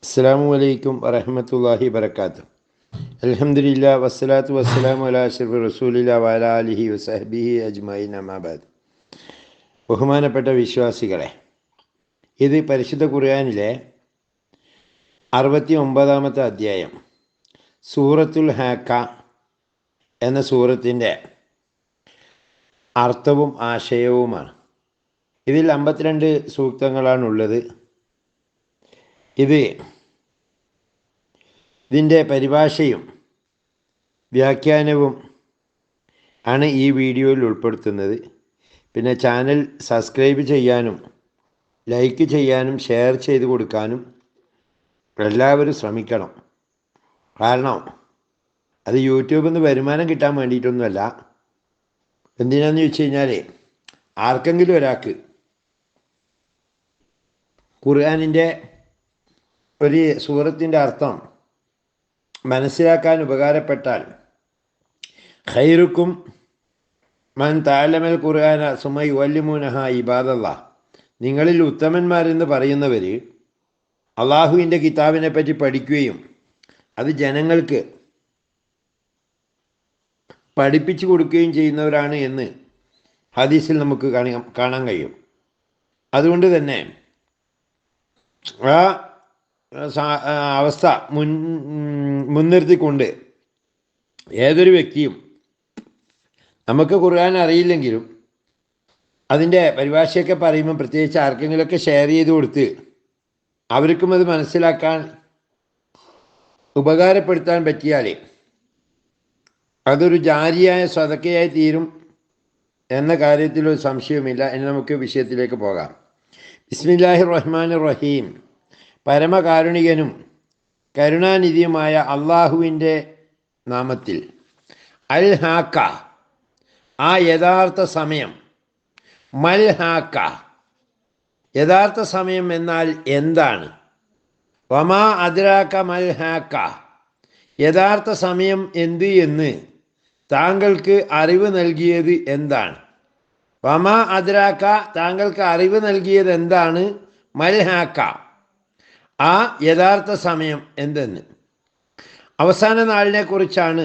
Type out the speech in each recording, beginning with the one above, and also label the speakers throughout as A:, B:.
A: അസ്സലാമു അലൈക്കും വറഹ്മത്തുള്ളാഹി വബറകാതുഹു. അൽഹംദുലില്ലാഹി വസ്സലാത്തു വസ്സലാമു അലാ അഷ്റഫി റസൂലില്ലാഹി വഅലാ ആലിഹി വസഹ്ബിഹി അജ്മഈൻ അമ്മാ ബഅദ്. ബഹുമാനപ്പെട്ട വിശ്വാസികളെ, ഇത് പരിശുദ്ധ ഖുർആനിലെ 69-ാമത്തെ അധ്യായം സൂറത്തുൽ ഹാക്ക എന്ന സൂറത്തിൻ്റെ അർത്ഥവും ആശയവുമാണ്. ഇതിൽ 52 സൂക്തങ്ങളാണുള്ളത്. ഇതിൻ്റെ പരിഭാഷയും വ്യാഖ്യാനവും ആണ് ഈ വീഡിയോയിൽ ഉൾപ്പെടുത്തുന്നത്. പിന്നെ ചാനൽ സബ്സ്ക്രൈബ് ചെയ്യാനും ലൈക്ക് ചെയ്യാനും ഷെയർ ചെയ്ത് കൊടുക്കാനും എല്ലാവരും ശ്രമിക്കണം. കാരണം അത് യൂട്യൂബിൽ നിന്ന് വരുമാനം കിട്ടാൻ വേണ്ടിയിട്ടൊന്നുമല്ല. എന്തിനാന്ന് ചോദിച്ചു കഴിഞ്ഞാൽ, ആർക്കെങ്കിലും ഒരാൾക്ക് ഖുർആനിൻ്റെ ഒരു സൂറത്തിൻ്റെ അർത്ഥം മനസ്സിലാക്കാൻ ഉപകാരപ്പെട്ടാൽ, ഖൈറുക്കും മൻ തഅല്ലമൽ ഖുർആന സുമ്മ യുഅല്ലിമൂനഹ ഇബാദല്ലാഹ്, നിങ്ങളിൽ ഉത്തമന്മാരെന്ന് പറയുന്നവർ അള്ളാഹുവിൻ്റെ കിതാബിനെ പറ്റി പഠിക്കുകയും അത് ജനങ്ങൾക്ക് പഠിപ്പിച്ചു കൊടുക്കുകയും ചെയ്യുന്നവരാണ് എന്ന് ഹദീസിൽ നമുക്ക് കാണാൻ കഴിയും. അതുകൊണ്ട് തന്നെ ആ അവസ്ഥ മുൻനിർത്തിക്കൊണ്ട് ഏതൊരു വ്യക്തിയും, നമുക്ക് ഖുർആൻ അറിയില്ലെങ്കിലും അതിൻ്റെ പരിഭാഷയൊക്കെ പറയുമ്പോൾ പ്രത്യേകിച്ച് ആർക്കെങ്കിലുമൊക്കെ ഷെയർ ചെയ്ത് കൊടുത്ത് അവർക്കും അത് മനസ്സിലാക്കാൻ ഉപകാരപ്പെടുത്താൻ പറ്റിയാൽ അതൊരു ജാരിയായ സദക്കയായി തീരും എന്ന കാര്യത്തിലൊരു സംശയവുമില്ല. ഇനി നമുക്ക് വിഷയത്തിലേക്ക് പോകാം. ബിസ്മില്ലാഹിർ റഹ്മാനിർ റഹീം. പരമകാരുണികനും കരുണാനിധിയുമായ അള്ളാഹുവിൻ്റെ നാമത്തിൽ. അൽ ഹാക്ക, ആ യഥാർത്ഥ സമയം. മൽ ഹാക്ക, യഥാർത്ഥ സമയം എന്നാൽ എന്താണ്? വമാ അദ്രാക മൽ ഹാക്ക, യഥാർത്ഥ സമയം എന്ത് എന്ന് താങ്കൾക്ക് അറിവ് നൽകിയത് എന്താണ്? വമാ അദ്രാക, താങ്കൾക്ക് അറിവ് നൽകിയത് എന്താണ്? മൽ ഹാക്ക, ആ യഥാർത്ഥ സമയം എന്തെന്ന്. അവസാന നാളിനെ കുറിച്ചാണ്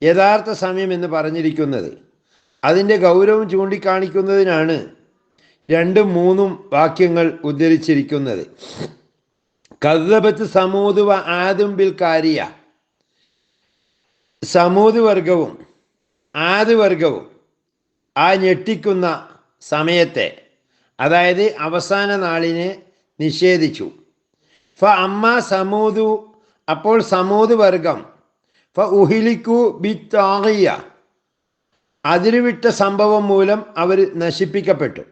A: യഥാർത്ഥ സമയം എന്ന് പറഞ്ഞിരിക്കുന്നത്. അതിൻ്റെ ഗൗരവം ചൂണ്ടിക്കാണിക്കുന്നതിനാണ് 2ഉം 3ഉം വാക്യങ്ങൾ ഉദ്ധരിച്ചിരിക്കുന്നത്. കദ്ദബത്ത് സമൂദ് വ ആദും ബിൽ കാരിയ, സമൂദ് വർഗവും ആദ് വർഗവും ആ ഞെട്ടിക്കുന്ന സമയത്തെ, അതായത് അവസാന നാളിനെ നിഷേധിച്ചു. ഫ അമ്മ സമൂദു, അപ്പോൾ സമൂദ് വർഗം, ഫ ഉഹിലിക്കു ബി താഗിയ, അതിരുവിട്ട സംഭവം മൂലം അവർ നശിപ്പിക്കപ്പെട്ടു.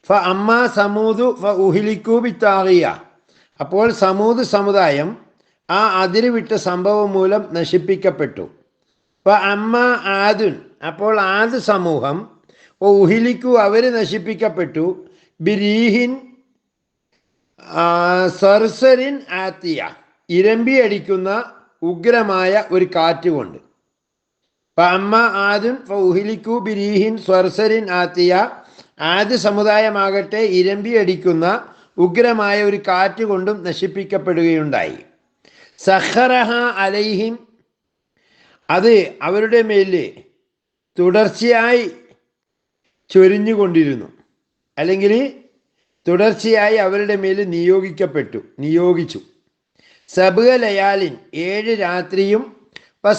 A: ഫ അമ്മ സമൂദു ഫ ഉഹിലിക്കു ബി താഗിയ, അപ്പോൾ സമൂദ് സമുദായം ആ അതിരുവിട്ട സംഭവം മൂലം നശിപ്പിക്കപ്പെട്ടു. ഫ അമ്മ ആദുൻ, അപ്പോൾ ആദ് സമൂഹം, ഉഹിലിക്കു അവർ നശിപ്പിക്കപ്പെട്ടു, ബിരീഹിൻ സർസരിൻ ആത്തിയ, ഇരമ്പി അടിക്കുന്ന ഉഗ്രമായ ഒരു കാറ്റ് കൊണ്ട്. അമ്മ ആദുൻ ഫൗഹിലിക്കു ബിരീഹിൻ സർസരിൻ ആത്തിയ, ആദ് സമുദായമാകട്ടെ ഇരമ്പി അടിക്കുന്ന ഉഗ്രമായ ഒരു കാറ്റ് കൊണ്ടും നശിപ്പിക്കപ്പെടുകയുണ്ടായി. സഖറഹ അലൈഹിം, അത് അവരുടെ മേല് തുടർച്ചയായി ചൊരിഞ്ഞുകൊണ്ടിരുന്നു, അല്ലെങ്കിൽ തുടർച്ചയായി അവരുടെ മേൽ നിയോഗിച്ചു. സബ് ലയാലിൻ, 7 രാത്രിയും,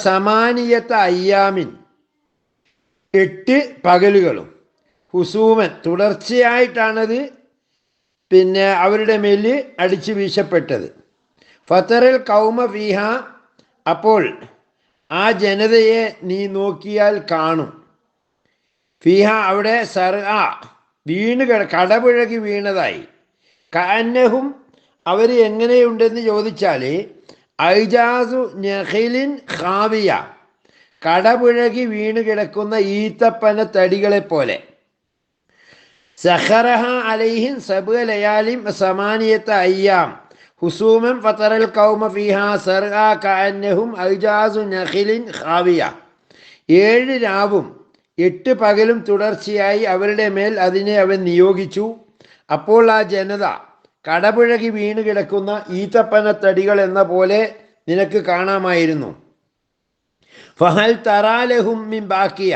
A: സമാനിയത്ത അയ്യാമിൻ, 8 പകലുകളും, ഹുസൂമൻ, തുടർച്ചയായിട്ടാണത് അവരുടെ മേൽ അടിച്ചു വീശപ്പെട്ടത്. ഫത്തറൽ കൗമ ഫീഹ, അപ്പോൾ ആ ജനതയെ നീ നോക്കിയാൽ കാണും. ഫീഹ, അവിടെ കടപുഴകി വീണതായി. കഅന്നഹും, അവർ എങ്ങനെയുണ്ടെന്ന് ചോദിച്ചാൽ, ഐജാസു നഖിലിൻ ഖാവിയ, കടപുഴകി വീണ് കിടക്കുന്ന ഈത്തപ്പന തടികളെപ്പോലെ. സഖറഹ അലൈഹിൻ സബ് ലയാലിം സമാനിയത്ത അയ്യാം ഹുസൂമൻ ഫതറൽ ഖൗമ ഫീഹാ സർആ കഅന്നഹും ഐജാസു നഖിലിൻ ഖാവിയ, 7 രാവും 8 പകലും തുടർച്ചയായി അവരുടെ മേൽ അതിനെ അവൻ നിയോഗിച്ചു. അപ്പോൾ ആ ജനത കടപുഴകി വീണ് കിടക്കുന്ന ഈത്തപ്പനത്തടികൾ എന്ന പോലെ നിനക്ക് കാണാമായിരുന്നു. ഫഹൽ തറാലഹും മിൻ ബാക്കിയ,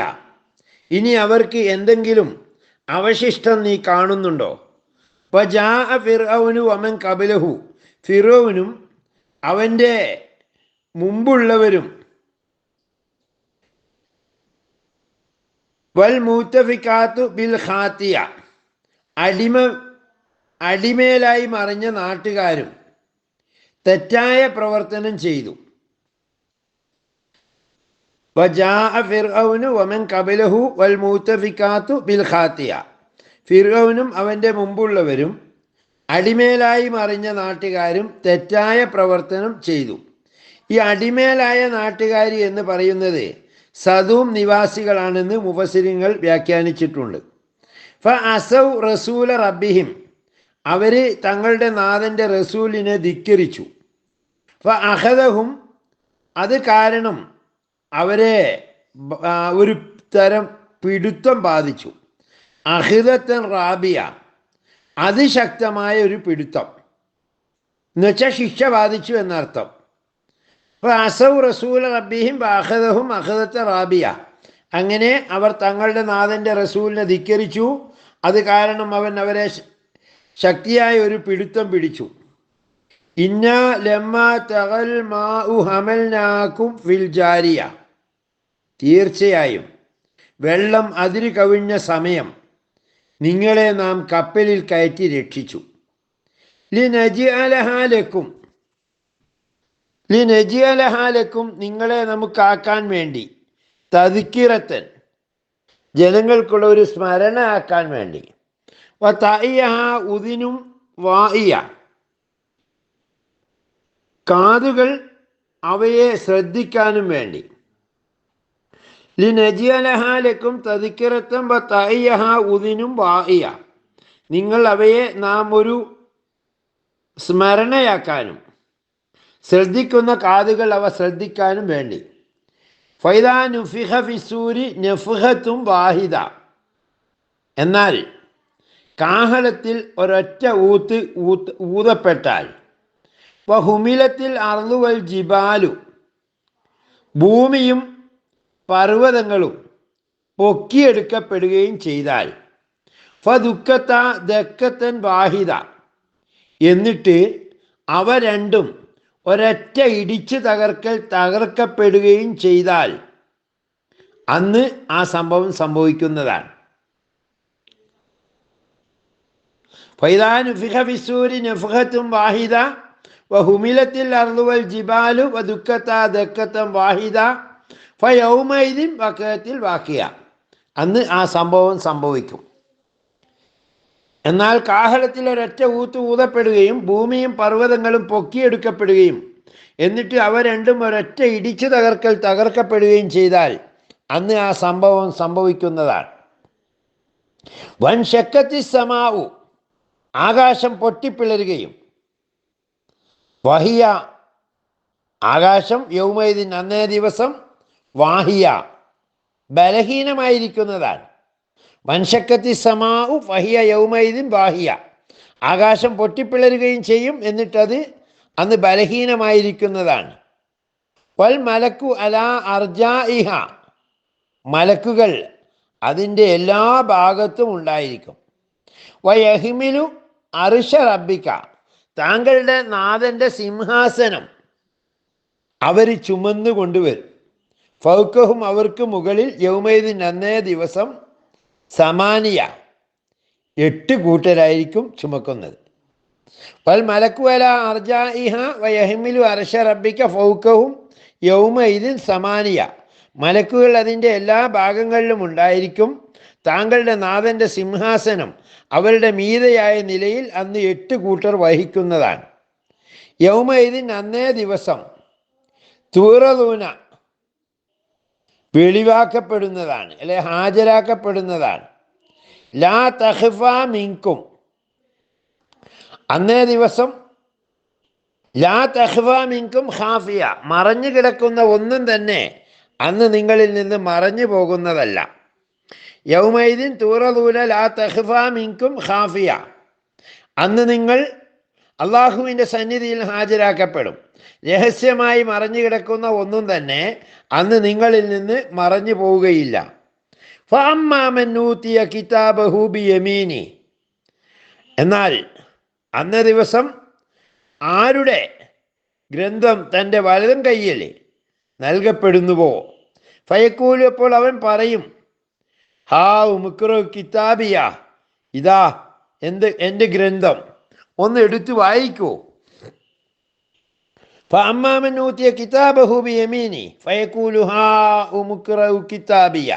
A: ഇനി അവർക്ക് എന്തെങ്കിലും അവശിഷ്ടം നീ കാണുന്നുണ്ടോ? ഫജാഅ ഫിർഔനു വമൻ ഖബലഹു, ഫിർഔനും അവൻ്റെ മുമ്പുള്ളവരും വൽ മുത്തഫിക്കാത്തു ബിൽ ഖാത്തിയ, അടിമേലായി മറിഞ്ഞ നാട്ടുകാരും തെറ്റായ പ്രവർത്തനം ചെയ്തു. വജാഅ ഫിർഔനു വമൻ ഖബലഹു വൽ മുത്തഫിക്കാത്തു ബിൽ ഖാത്തിയ, ഫിർഔനും അവൻ്റെ മുമ്പുള്ളവരും അടിമേലായി മറിഞ്ഞ നാട്ടുകാരും തെറ്റായ പ്രവർത്തനം ചെയ്തു. ഈ അടിമേലായ നാട്ടുകാരി എന്ന് പറയുന്നത് സദൂം നിവാസികളാണെന്ന് മുഫസ്സിറുകൾ വ്യാഖ്യാനിച്ചിട്ടുണ്ട്. ഫ അസൗ റസൂല റബ്ബിഹിം, അവർ തങ്ങളുടെ നാഥൻ്റെ റസൂലിനെ ധിക്കരിച്ചു. ഫ അഖദഹും, അത് കാരണം അവരെ ഒരു തരം പിടുത്തം ബാധിച്ചു. അഖിദത്തൻ റാബിയ, അതിശക്തമായ ഒരു പിടുത്തം എന്നുവെച്ചാൽ ശിക്ഷ ബാധിച്ചു എന്നർത്ഥം. അപ്പോൾ അസൗ റസൂൽ റബ്ബിഹിം അഖദഹും അഖദത്ത റാബിയ, അങ്ങനെ അവർ തങ്ങളുടെ നാഥൻ്റെ റസൂലിനെ ധിക്കരിച്ചു. അത് കാരണം അവൻ അവരെ ശക്തിയായ ഒരു പിടുത്തം പിടിച്ചു. ഇന്ന ലമ്മ തഗൽ മാഉ ഹമൽനാകും ഫിൽ ജാരിയ, തീർച്ചയായും വെള്ളം അതിര് കവിഞ്ഞ സമയം നിങ്ങളെ നാം കപ്പലിൽ കയറ്റി രക്ഷിച്ചു. ലിനജിഅലഹാലക്കും, നിങ്ങളെ നമുക്കാക്കാൻ വേണ്ടി, തദ്കിറത്തൻ, ജനങ്ങൾക്കുള്ള ഒരു സ്മരണ ആക്കാൻ വേണ്ടി, വതഇയഹ ഉദിനും വാഇയ, കാതുകൾ അവയെ ശ്രദ്ധിക്കാനും വേണ്ടി. ലിനജിഅലഹാലക്കും തദ്കിറത്തൻ വതഇയഹ ഉദിനും വാഇയ, നിങ്ങൾ അവയെ നാം ഒരു സ്മരണയാക്കാനും ശ്രദ്ധിക്കുന്ന കാതുകൾ അവ ശ്രദ്ധിക്കാനും വേണ്ടി. ഫൈദാ നുഫിഖ ഫിസ്സൂരി നഫ്ഖത്തും വാഹിദ, എന്നാൽ കാഹളത്തിൽ ഒരൊറ്റ ഊതപ്പെട്ടാൽ, വഹുമിലത്തിൽ അർളുവൽ ജിബാലു, ഭൂമിയും പർവ്വതങ്ങളും പൊക്കിയെടുക്കപ്പെടുകയും ചെയ്താൽ, ഫദുക്കത്ത ദക്കത്തൻ വാഹിദ, എന്നിട്ട് അവ രണ്ടും ഒരൊറ്റ ഇടിച്ച് തകർക്കപ്പെടുകയും ചെയ്താൽ അന്ന് ആ സംഭവം സംഭവിക്കുന്നതാണ്. ഫൈദാ നുഫിഖ ഫിസ്സൂരി നഫ്ഖത്തും വാഹിദ വഹുമിലത്തിൽ അർളു വൽ ജിബാലു വദുക്കത്ത ദക്കത്തൻ വാഹിദ ഫയൗമൈദിൻ വഖഅത്തിൽ വാഖിയ, അന്ന് ആ സംഭവം സംഭവിക്കും. എന്നാൽ കാഹളത്തിൽ ഒരൊറ്റ ഊതപ്പെടുകയും ഭൂമിയും പർവ്വതങ്ങളും പൊക്കിയെടുക്കപ്പെടുകയും എന്നിട്ട് അവ രണ്ടും ഒരൊറ്റ ഇടിച്ചു തകർക്കപ്പെടുകയും ചെയ്താൽ അന്ന് ആ സംഭവം സംഭവിക്കുന്നതാണ്. വൻ ശക്കത്തി സമാഉ, ആകാശം പൊട്ടിപ്പിളരുകയും, വഹിയ, ആകാശം, യൗമൈദിൻ, അന്നേ ദിവസം, വാഹിയ, ബലഹീനമായിരിക്കുന്നതാണ്. വൻശക്കത്തി സമാഉ ഫഹിയ യൗമൈദിൻ വാഹിയ, ആകാശം പൊട്ടിപ്പിളരുകയും ചെയ്യും, എന്നിട്ടത് അന്ന് ബലഹീനമായിരിക്കുന്നതാണ്. വൽ മലക്കു അലാ അർജാഇഹ, മലക്കുകൾ അതിൻ്റെ എല്ലാ ഭാഗത്തും ഉണ്ടായിരിക്കും. വയഹിമിലു അർശ റബ്ബിക, താങ്കളുടെ നാഥൻ്റെ സിംഹാസനം അവർ ചുമന്നു കൊണ്ടുവരും. ഫൗക്കഹും, അവർക്ക് മുകളിൽ, യൗമൈദിൻ, അന്നേ ദിവസം, സമാനിയ, 8 കൂട്ടരായിരിക്കും ചുമക്കുന്നത്. വൽ മലക്കു അലാ അർജാഇഹ വയഹ്മിലു അർശ റബ്ബിക ഫൗക്കഹും യൗമഇദിൻ സമാനിയ, മലക്കുകൾ അതിൻ്റെ എല്ലാ ഭാഗങ്ങളിലും ഉണ്ടായിരിക്കും. താങ്കളുടെ നാഥൻ്റെ സിംഹാസനം അവരുടെ മീതയായ നിലയിൽ അന്ന് 8 കൂട്ടർ വഹിക്കുന്നതാണ്. യൗമഇദിൻ, അന്നേ ദിവസം, തൂറദൂന, വെളിവാക്കപ്പെടുന്നതാണ്, അല്ലെ ഹാജരാക്കപ്പെടുന്നതാണ്. ലാ തഖ്ഫ മിൻകും, അന്നേ ദിവസം, ലാ തഖ്ഫ മിൻകും ഖാഫിയ, മറഞ്ഞു കിടക്കുന്ന ഒന്നും തന്നെ അന്ന് നിങ്ങളിൽ നിന്ന് മറഞ്ഞു പോകുന്നതല്ല. യൗമൈദിൻ തൂറദൂന ലാ തഖ്ഫ മിൻകും ഖാഫിയ, അന്ന് നിങ്ങൾ അള്ളാഹുവിൻ്റെ സന്നിധിയിൽ ഹാജരാക്കപ്പെടും. രഹസ്യമായി മറഞ്ഞു കിടക്കുന്ന ഒന്നും തന്നെ അന്ന് നിങ്ങളിൽ നിന്ന് മറഞ്ഞു പോവുകയില്ല. ഫഅമ്മാമൻ ഊതിയ കിതാബഹു ബിയമീനി, എന്നാൽ അന്ന ദിവസം ആരുടെ ഗ്രന്ഥം തൻ്റെ വലതും കയ്യിൽ നൽകപ്പെടുന്നുവോ, ഫയക്കൂലു, അപ്പോൾ അവൻ പറയും, ഹാ ഉമുക്റു കിതാബിയ, ഇതാ എൻ്റെ ഗ്രന്ഥം, ഒന്ന് എടുത്തു വായിക്കൂ. ഫഅമ്മാമൻ ഊതിയ കിതാബഹു ബിയമീനി ഫയഖൂലു ഹാ ഉമുക്റു കിതാബിയ,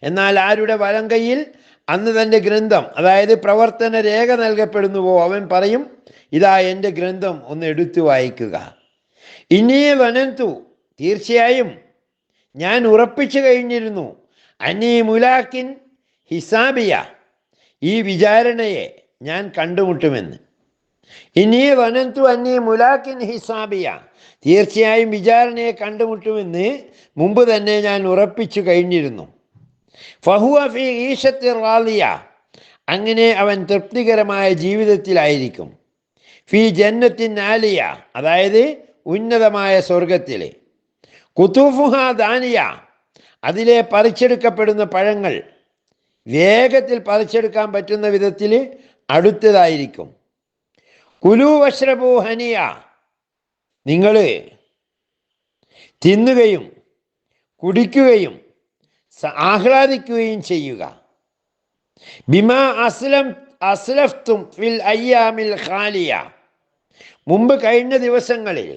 A: എന്നാൽ ആരുടെ വലം കയ്യിൽ അന്ന് തൻ്റെ ഗ്രന്ഥം, അതായത് പ്രവർത്തന രേഖ നൽകപ്പെടുന്നുവോ, അവൻ പറയും, ഇതാ എൻ്റെ ഗ്രന്ഥം, ഒന്ന് എടുത്തു വായിക്കുക. ഇന്നീ വനന്തു, തീർച്ചയായും ഞാൻ ഉറപ്പിച്ചു കഴിഞ്ഞിരുന്നു, അന്നീ മുലാക്കിൻ ഹിസാബിയ, ഈ വിചാരണയെ ഞാൻ കണ്ടുമുട്ടുമെന്ന്. ഇന്നീ വനന്തു അന്നീ മുലാക്കിൻ ഹിസാബിയ, തീർച്ചയായും വിചാരണയെ കണ്ടുമുട്ടുമെന്ന് മുമ്പ് തന്നെ ഞാൻ ഉറപ്പിച്ചു കഴിഞ്ഞിരുന്നു. ഫഹുവ ഫീ ഈശത്തി റാളിയ, അങ്ങനെ അവൻ തൃപ്തികരമായ ജീവിതത്തിലായിരിക്കും. ഫീ ജന്നത്തിൻ ആലിയ, അതായത് ഉന്നതമായ സ്വർഗത്തിലെ. കുതൂഫുഹ ദാനിയ, അതിലെ പറിച്ചെടുക്കപ്പെടുന്ന പഴങ്ങൾ വേഗത്തിൽ പറിച്ചെടുക്കാൻ പറ്റുന്ന വിധത്തിൽ അടുത്തതായിരിക്കും. കുലൂ വഷ്റബൂ ഹനിയ, നിങ്ങൾ തിന്നുകയും കുടിക്കുകയും ആഹ്ലാദിക്കുകയും ചെയ്യുക. ബിമാ അസ്ലഫ്തും ഫിൽ അയ്യാമിൽ ഖാലിയ, മുമ്പ് കഴിഞ്ഞ ദിവസങ്ങളിൽ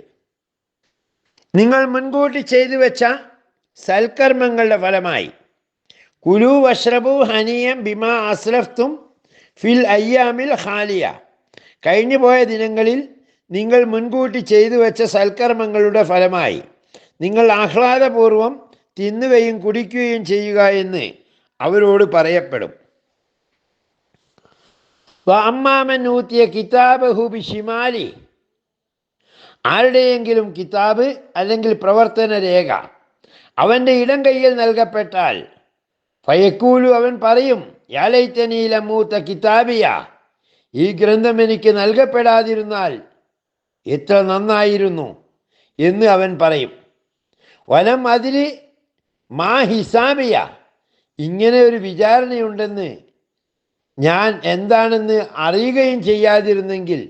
A: നിങ്ങൾ മുൻകൂട്ടി ചെയ്തു വെച്ച സൽക്കർമ്മങ്ങളുടെ ഫലമായി. കുലൂ വഷ്റബൂ ഹനിയം ബിമാ അസ്ലഫ്തും ഫിൽ അയ്യാമിൽ ഖാലിയ, കഴിഞ്ഞു പോയ ദിനങ്ങളിൽ നിങ്ങൾ മുൻകൂട്ടി ചെയ്തു വെച്ച സൽക്കർമ്മങ്ങളുടെ ഫലമായി നിങ്ങൾ ആഹ്ലാദപൂർവം തിന്നുകയും കുടിക്കുകയും ചെയ്യുക എന്ന് അവരോട് പറയപ്പെടും. വഅമ്മാമൻ ഊതിയ കിതാബഹു ബിശിമാലി, ആരുടെയെങ്കിലും കിതാബ് അല്ലെങ്കിൽ പ്രവർത്തന രേഖ അവൻ്റെ ഇടം കയ്യിൽ നൽകപ്പെട്ടാൽ, ഫയക്കൂലു, അവൻ പറയും, യാ ലൈതനീ ലം ഊത കിതാബിയ, ഈ ഗ്രന്ഥം എനിക്ക് നൽകപ്പെടാതിരുന്നാൽ എത്ര നന്നായിരുന്നു എന്ന് അവൻ പറയും. വലം അതിൽ മാ ഹിസാബിയ, ഇങ്ങനെ ഒരു വിചാരണയുണ്ടെന്ന് ഞാൻ എന്താണെന്ന് അറിയുകയും ചെയ്യാതിരുന്നെങ്കിൽ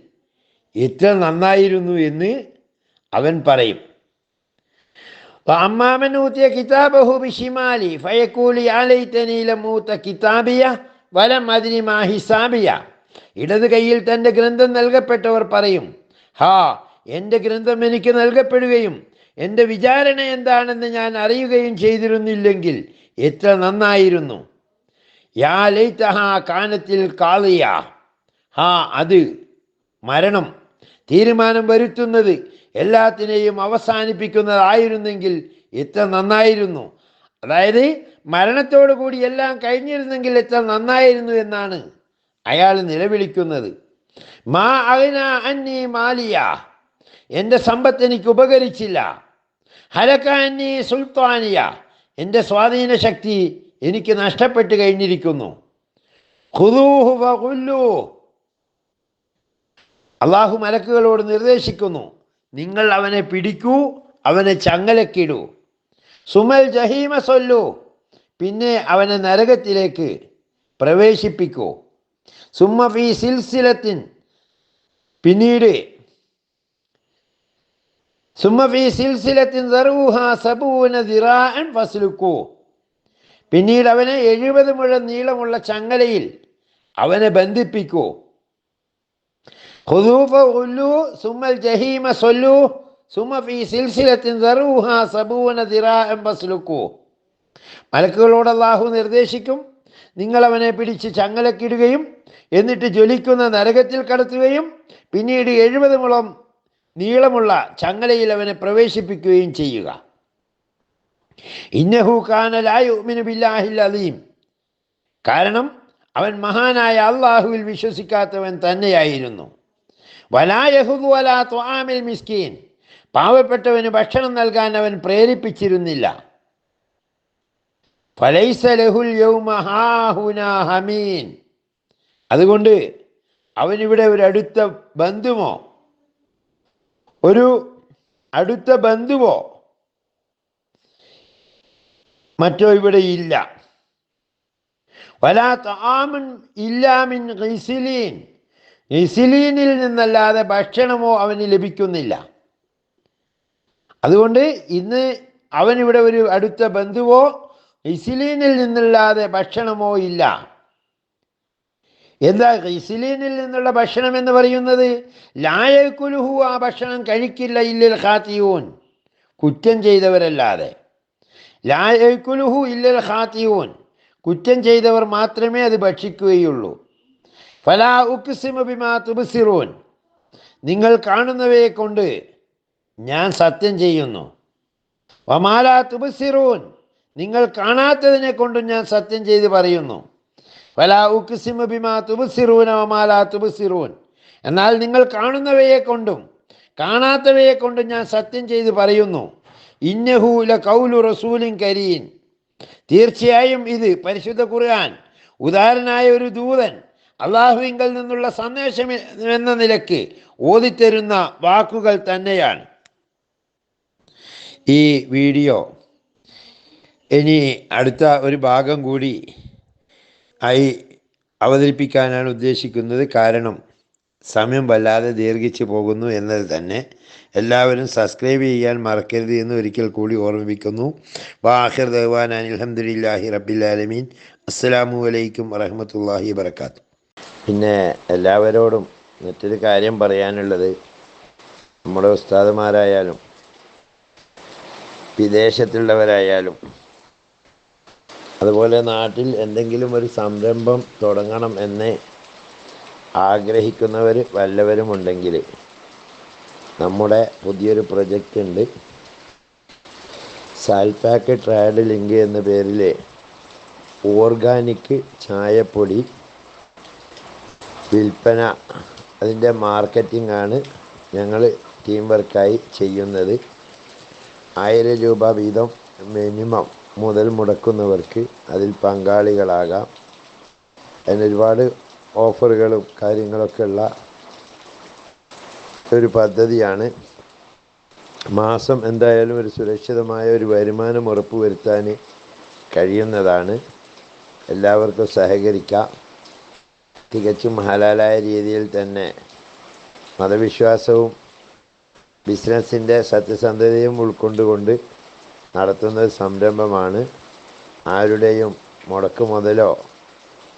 A: എത്ര നന്നായിരുന്നു എന്ന് അവൻ പറയും. അമ്മാമൻ ഊതിയ കിതാബഹു ബിശിമാലി ഫയഖൂലു യാ ലൈതനീ ലം ഊത കിതാബിയ വലം അദ്രി മാ ഹിസാബിയ, ഇടത് കയ്യിൽ തൻ്റെ ഗ്രന്ഥം നൽകപ്പെട്ടവർ പറയും, ഹാ, എൻ്റെ ഗ്രന്ഥം എനിക്ക് നൽകപ്പെടുകയും എൻ്റെ വിചാരണ എന്താണെന്ന് ഞാൻ അറിയുകയും ചെയ്തിരുന്നില്ലെങ്കിൽ എത്ര നന്നായിരുന്നു. യാ ലൈതഹാ കാനത്തിൽ ഖാളിയ, ഹാ, അത് മരണം തീരുമാനം വരുത്തുന്നത്, എല്ലാത്തിനെയും അവസാനിപ്പിക്കുന്നതായിരുന്നെങ്കിൽ എത്ര നന്നായിരുന്നു. അതായത് മരണത്തോടു കൂടി എല്ലാം കഴിഞ്ഞിരുന്നെങ്കിൽ എത്ര നന്നായിരുന്നു എന്നാണ് അയാൾ നിലവിളിക്കുന്നത്. മാ അഗ്ന അന്നി മാലിയ, എൻ്റെ സമ്പത്ത് എനിക്ക് ഉപകരിച്ചില്ല. ഹലക അന്നി സുൽത്താനിയ, എൻ്റെ സ്വാധീന ശക്തി എനിക്ക് നഷ്ടപ്പെട്ട് കഴിഞ്ഞിരിക്കുന്നു. ഖുദൂഹു ഫഖുല്ലൂ, അള്ളാഹു മലക്കുകളോട് നിർദ്ദേശിക്കുന്നു, നിങ്ങൾ അവനെ പിടിക്കൂ, അവനെ ചങ്ങലക്കിടൂ. സുമൽ ജഹീമ സൊല്ലു, പിന്നെ അവനെ നരകത്തിലേക്ക് പ്രവേശിപ്പിക്കൂ. സുമ്മ ഫീ സിൽസിലത്തിൻ, പിന്നീട് സുമ്മ ഫീ സിൽസിലത്തിൻ ദർഉഹാ സബൂന ദിറാഅൻ ഫസ്ലുക്കൂ, പിന്നീട് അവനെ 70 മുഴം നീളമുള്ള ചങ്ങലയിൽ അവനെ ബന്ധിപ്പിക്കൂ. ഖുദൂ ഫഖുല്ലൂ സുമ്മൽ ജഹീമ സൊല്ലൂ സുമ്മ ഫീ സിൽസിലത്തിൻ ദർഉഹാ സബൂന ദിറാഅൻ ഫസ്ലുക്കൂ. മലക്കുകളോട് അല്ലാഹു നിർദ്ദേശിക്കും, നിങ്ങൾ അവനെ പിടിച്ച് ചങ്ങലക്കിടുകയും എന്നിട്ട് ജ്വലിക്കുന്ന നരകത്തിൽ കടത്തുകയും പിന്നീട് 70 മുഴം നീളമുള്ള ചങ്ങലയിൽ അവനെ പ്രവേശിപ്പിക്കുകയും ചെയ്യുക. ഇന്നഹു കാന ലാ യുഅ്മിനു ബില്ലാഹിൽ അലീം, കാരണം അവൻ മഹാനായ അള്ളാഹുവിൽ വിശ്വസിക്കാത്തവൻ തന്നെയായിരുന്നു. വലാ യഹുദു അലാ തുആമിൽ മിസ്കീൻ, പാവപ്പെട്ടവന് ഭക്ഷണം നൽകാൻ അവൻ പ്രേരിപ്പിച്ചിരുന്നില്ല. ഫലൈസ ലഹുൽ യൗമ ഹാഹുനാ ഹമീൻ, അതുകൊണ്ട് അവനിവിടെ ഒരു അടുത്ത ബന്ധുമോ ഒരു അടുത്ത ബന്ധുവോ മറ്റോ ഇവിടെ ഇല്ല. വലാ തആമുൻ ഇല്ലാ മിൻ ഗിസ്ലീൻ, ഗിസ്ലീനിൽ നിന്നല്ലാതെ ഭക്ഷണമോ അവന് ലഭിക്കുന്നില്ല. അതുകൊണ്ട് ഇന്ന് അവനിവിടെ ഒരു അടുത്ത ബന്ധുവോ ഗിസ്ലീനിൽ നിന്നല്ലാതെ ഭക്ഷണമോ ഇല്ല. എന്താ ഗിസ്ലീനിൽ നിന്നുള്ള ഭക്ഷണം എന്ന് പറയുന്നത്? ലാ യഅ്കുലുഹു, ആ ഭക്ഷണം കഴിക്കില്ല, ഇല്ലൽ ഖാതിഊൻ, കുറ്റം ചെയ്തവരല്ലാതെ. ലാ യഅ്കുലുഹു ഇല്ലൽ ഖാതിഊൻ, കുറ്റം ചെയ്തവർ മാത്രമേ അത് ഭക്ഷിക്കുകയുള്ളൂ. ഫലാ ഉഖ്സിമു ബിമാ തുബ്സിറൂൻ, നിങ്ങൾ കാണുന്നവയെ കൊണ്ട് ഞാൻ സത്യം ചെയ്യുന്നു. വമാ ലാ തുബ്സിറൂൻ, നിങ്ങൾ കാണാത്തതിനെ കൊണ്ടും ഞാൻ സത്യം ചെയ്ത് പറയുന്നു. ഫലാ ഉഖ്സിമു ബിമാ തുബ്സിറൂന വമാ ലാ തുബ്സിറൂൻ, എന്നാൽ നിങ്ങൾ കാണുന്നവയെ കൊണ്ടും കാണാത്തവയെ കൊണ്ടും ഞാൻ സത്യം ചെയ്ത് പറയുന്നു. ഇന്നഹു ലഖൗലു റസൂലിൻ കരീം, തീർച്ചയായും ഇത് പരിശുദ്ധ ഖുർആൻ ഉദാരനായ ഒരു ദൂതൻ അള്ളാഹുവിങ്കൽ നിന്നുള്ള സന്ദേശം എന്ന നിലയ്ക്ക് ഓതിത്തരുന്ന വാക്കുകൾ തന്നെയാണ്. ഈ വീഡിയോ ഇനി അടുത്ത ഒരു ഭാഗം കൂടി ആയി അവതരിപ്പിക്കാനാണ് ഉദ്ദേശിക്കുന്നത്. കാരണം സമയം വല്ലാതെ ദീർഘിച്ചു പോകുന്നു എന്നത് തന്നെ. എല്ലാവരും സബ്സ്ക്രൈബ് ചെയ്യാൻ മറക്കരുത് എന്ന് ഒരിക്കൽ കൂടി ഓർമ്മിപ്പിക്കുന്നു. വാഖിർ ദഅ്വാനാ അൽഹംദുലില്ലാഹി റബ്ബിൽ ആലമീൻ. അസ്സലാമു അലൈക്കും വറഹ്മത്തുള്ളാഹി വബറകാതുഹു. പിന്നെ എല്ലാവരോടും മറ്റൊരു കാര്യം പറയാനുള്ളത്, നമ്മുടെ ഉസ്താദുമാരായാലും വിദേശത്തുള്ളവരായാലും അതുപോലെ നാട്ടിൽ എന്തെങ്കിലും ഒരു സംരംഭം തുടങ്ങണം എന്ന് ആഗ്രഹിക്കുന്നവർ വല്ലവരുമുണ്ടെങ്കിൽ നമ്മുടെ പുതിയൊരു പ്രൊജക്റ്റ് ഉണ്ട്. സാൽപാക്ക് ട്രേഡ് ലിങ്ക് എന്ന പേരിൽ ഓർഗാനിക് ചായപ്പൊടി വിൽപ്പന, അതിൻ്റെ മാർക്കറ്റിംഗ് ആണ് ഞങ്ങൾ ടീം വർക്കായി ചെയ്യുന്നത്. 1000 രൂപ വീതം മിനിമം മുതൽ മുടക്കുന്നവർക്ക് അതിൽ പങ്കാളികളാകാം. അതിന് ഒരുപാട് ഓഫറുകളും കാര്യങ്ങളൊക്കെ ഉള്ള ഒരു പദ്ധതിയാണ്. മാസം എന്തായാലും ഒരു സുരക്ഷിതമായ ഒരു വരുമാനം ഉറപ്പുവരുത്താൻ കഴിയുന്നതാണ്. എല്ലാവർക്കും സഹകരിക്കാം. തികച്ചും ഹലാലായ രീതിയിൽ തന്നെ മതവിശ്വാസവും ബിസിനസ്സിൻ്റെ സത്യസന്ധതയും ഉൾക്കൊണ്ടുകൊണ്ട് നടത്തുന്ന സംരംഭമാണ്. ആരുടെയും മുടക്ക് മുതലോ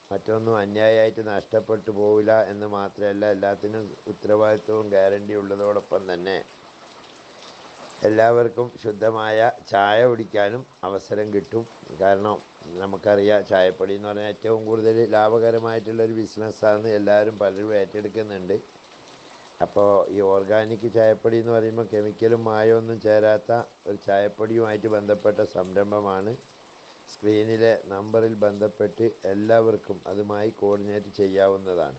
A: മറ്റൊന്നും അന്യായമായിട്ട് നഷ്ടപ്പെട്ടു പോവില്ല എന്ന് മാത്രമല്ല, എല്ലാത്തിനും ഉത്തരവാദിത്വവും ഗ്യാരണ്ടി ഉള്ളതോടൊപ്പം തന്നെ എല്ലാവർക്കും ശുദ്ധമായ ചായ കുടിക്കാനും അവസരം കിട്ടും. കാരണം നമുക്കറിയാം, ചായപ്പൊടി എന്ന് പറഞ്ഞാൽ ഏറ്റവും കൂടുതൽ ലാഭകരമായിട്ടുള്ളൊരു ബിസിനസ്സാണ്. എല്ലാവരും പലരും ഏറ്റെടുക്കുന്നുണ്ട്. അപ്പോൾ ഈ ഓർഗാനിക് ചായപ്പൊടി എന്ന് പറയുമ്പോൾ കെമിക്കലും മായമൊന്നും ചേരാത്ത ഒരു ചായപ്പൊടിയുമായിട്ട് ബന്ധപ്പെട്ട സംരംഭമാണ്. സ്ക്രീനിലെ നമ്പറിൽ ബന്ധപ്പെട്ട് എല്ലാവർക്കും അതുമായി കോർഡിനേറ്റ് ചെയ്യാവുന്നതാണ്.